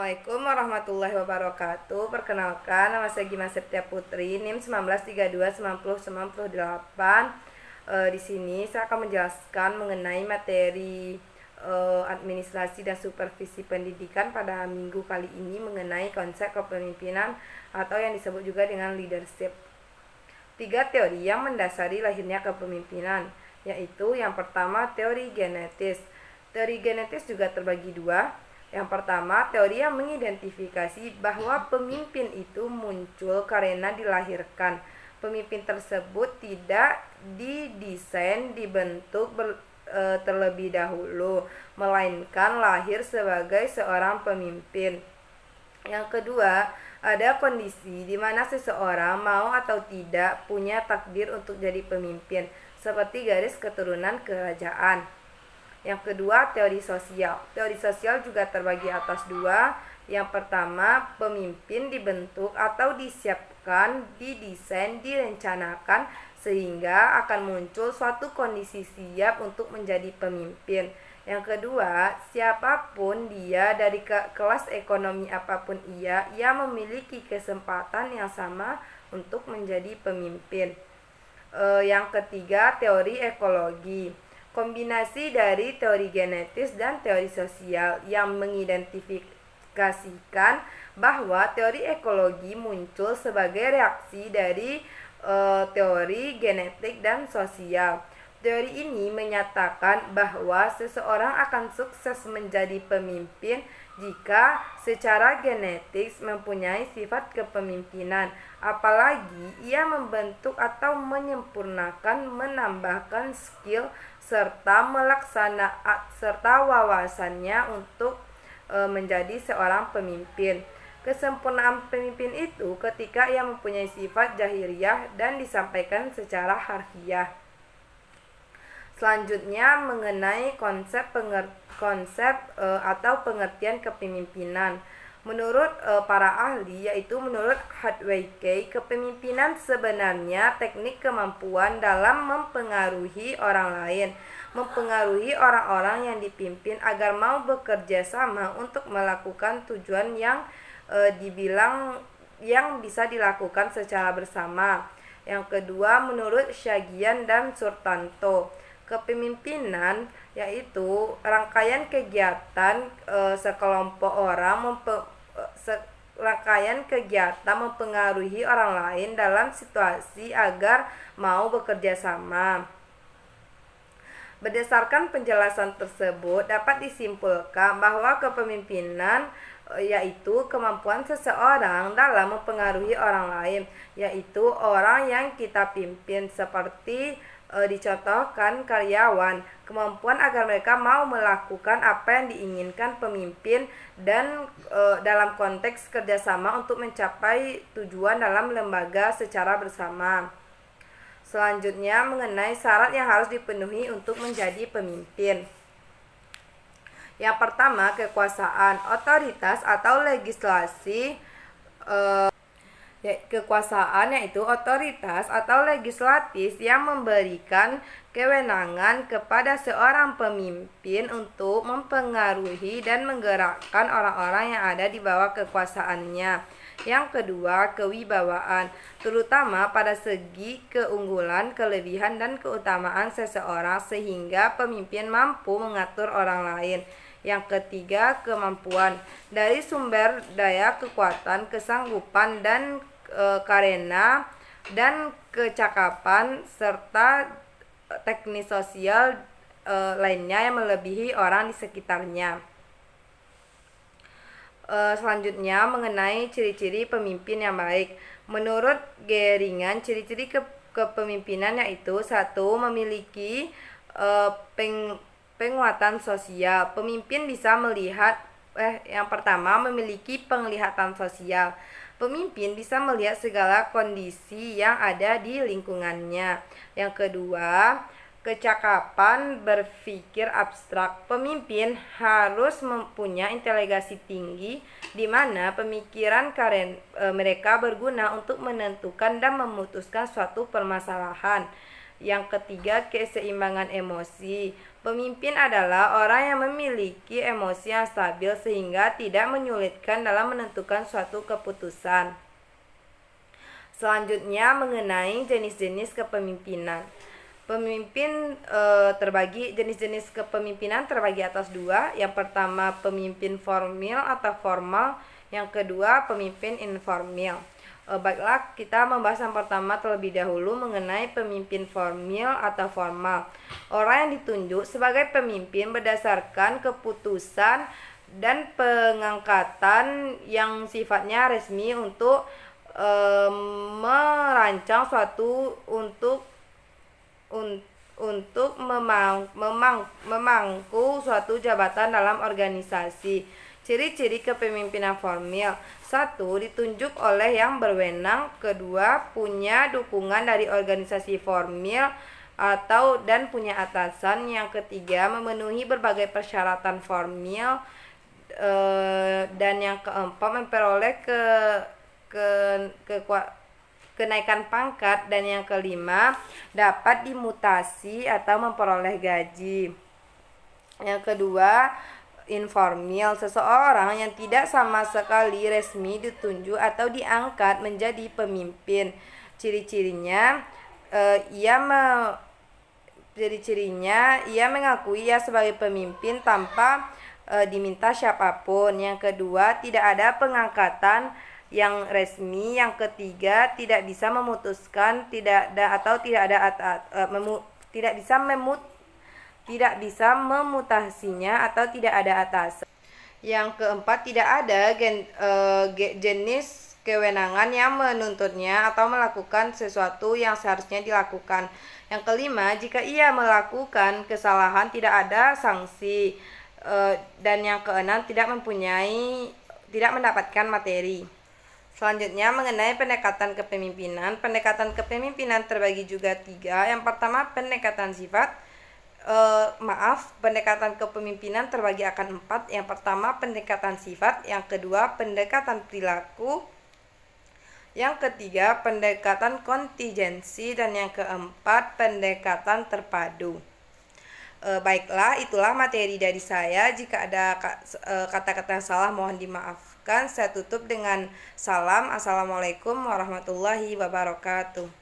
Assalamualaikum warahmatullahi wabarakatuh. Perkenalkan, nama saya Gima Septia Putri, NIM 19329098. Di sini saya akan menjelaskan mengenai materi administrasi dan supervisi pendidikan pada minggu kali ini mengenai konsep kepemimpinan atau yang disebut juga dengan leadership. 3 teori yang mendasari lahirnya kepemimpinan, yaitu yang pertama teori genetis. Teori genetis juga terbagi dua. Yang pertama, teori yang mengidentifikasi bahwa pemimpin itu muncul karena dilahirkan. Pemimpin tersebut tidak didesain, dibentuk terlebih dahulu, melainkan lahir sebagai seorang pemimpin. Yang kedua, ada kondisi di mana seseorang mau atau tidak punya takdir untuk jadi pemimpin, seperti garis keturunan kerajaan. Yang kedua, teori sosial. Teori sosial juga terbagi atas dua. Yang pertama, pemimpin dibentuk atau disiapkan, didesain, direncanakan sehingga akan muncul suatu kondisi siap untuk menjadi pemimpin. Yang kedua, siapapun dia dari kelas ekonomi apapun ia memiliki kesempatan yang sama untuk menjadi pemimpin. Yang ketiga, teori ekologi. Kombinasi dari teori genetis dan teori sosial yang mengidentifikasikan bahwa teori ekologi muncul sebagai reaksi dari teori genetik dan sosial. Teori ini menyatakan bahwa seseorang akan sukses menjadi pemimpin jika secara genetik mempunyai sifat kepemimpinan, apalagi ia membentuk atau menyempurnakan, menambahkan skill serta wawasannya untuk menjadi seorang pemimpin. Kesempurnaan pemimpin itu ketika ia mempunyai sifat jahiliyah dan disampaikan secara harfiah. Selanjutnya mengenai konsep atau pengertian kepemimpinan. Menurut para ahli, yaitu menurut Hathaway, kepemimpinan sebenarnya teknik kemampuan dalam mempengaruhi orang lain, mempengaruhi orang-orang yang dipimpin agar mau bekerja sama untuk melakukan tujuan yang bisa dilakukan secara bersama. Yang kedua, menurut Shagian dan Surtanto, kepemimpinan yaitu rangkaian kegiatan sekelompok orang mempengaruhi orang lain dalam situasi agar mau bekerja sama. Berdasarkan penjelasan tersebut, dapat disimpulkan bahwa kepemimpinan yaitu kemampuan seseorang dalam mempengaruhi orang lain, yaitu orang yang kita pimpin, seperti dicontohkan karyawan, kemampuan agar mereka mau melakukan apa yang diinginkan pemimpin dan dalam konteks kerjasama untuk mencapai tujuan dalam lembaga secara bersama. Selanjutnya mengenai syarat yang harus dipenuhi untuk menjadi pemimpin. Yang pertama, kekuasaan, otoritas atau legislasi. Kekuasaan yaitu otoritas atau legislatif yang memberikan kewenangan kepada seorang pemimpin untuk mempengaruhi dan menggerakkan orang-orang yang ada di bawah kekuasaannya. Yang kedua, kewibawaan, terutama pada segi keunggulan, kelebihan, dan keutamaan seseorang sehingga pemimpin mampu mengatur orang lain. Yang ketiga, kemampuan, dari sumber daya, kekuatan, kesanggupan, dan karena dan kecakapan serta teknis sosial lainnya yang melebihi orang di sekitarnya. Selanjutnya mengenai ciri-ciri pemimpin yang baik. Menurut Geringan, ciri-ciri kepemimpinan yaitu 1. Memiliki penguatan sosial. Pemimpin bisa yang pertama, memiliki penglihatan sosial. Pemimpin bisa melihat segala kondisi yang ada di lingkungannya. Yang kedua, kecakapan berpikir abstrak. Pemimpin harus mempunyai inteligensi tinggi di mana pemikiran mereka berguna untuk menentukan dan memutuskan suatu permasalahan. Yang ketiga, keseimbangan emosi. Pemimpin adalah orang yang memiliki emosi yang stabil sehingga tidak menyulitkan dalam menentukan suatu keputusan. Selanjutnya mengenai jenis-jenis kepemimpinan. Jenis-jenis kepemimpinan terbagi atas dua. Yang pertama pemimpin formal atau formal, yang kedua pemimpin informal. Baiklah, kita membahas yang pertama terlebih dahulu mengenai pemimpin formal atau formal. Orang yang ditunjuk sebagai pemimpin berdasarkan keputusan dan pengangkatan yang sifatnya resmi untuk merancang suatu untuk memangku suatu jabatan dalam organisasi. Ciri-ciri kepemimpinan formal: 1. Ditunjuk oleh yang berwenang. 2. Punya dukungan dari organisasi formal dan punya atasan. Yang ketiga, memenuhi berbagai persyaratan formal. Dan yang keempat, memperoleh kenaikan pangkat. Dan yang kelima, dapat dimutasi atau memperoleh gaji. Yang kedua, informal, seseorang yang tidak sama sekali resmi ditunjuk atau diangkat menjadi pemimpin. Ciri-cirinya, ia mengakui ia sebagai pemimpin tanpa diminta siapapun. Yang kedua, tidak ada pengangkatan yang resmi. Yang ketiga, tidak bisa memutuskan, tidak bisa memutasinya atau tidak ada atasan. Yang keempat, tidak ada jenis kewenangan yang menuntutnya atau melakukan sesuatu yang seharusnya dilakukan. Yang kelima, jika ia melakukan kesalahan tidak ada sanksi. Dan yang keenam, tidak mendapatkan materi. Selanjutnya mengenai pendekatan kepemimpinan. Pendekatan kepemimpinan terbagi juga 3. Yang pertama, pendekatan sifat. Pendekatan kepemimpinan terbagi akan 4. Yang pertama, pendekatan sifat. Yang kedua, pendekatan perilaku. Yang ketiga, pendekatan kontingensi. Dan yang keempat, pendekatan terpadu. Baiklah, itulah materi dari saya. Jika ada kata-kata yang salah, mohon dimaafkan. Saya tutup dengan salam. Assalamualaikum warahmatullahi wabarakatuh.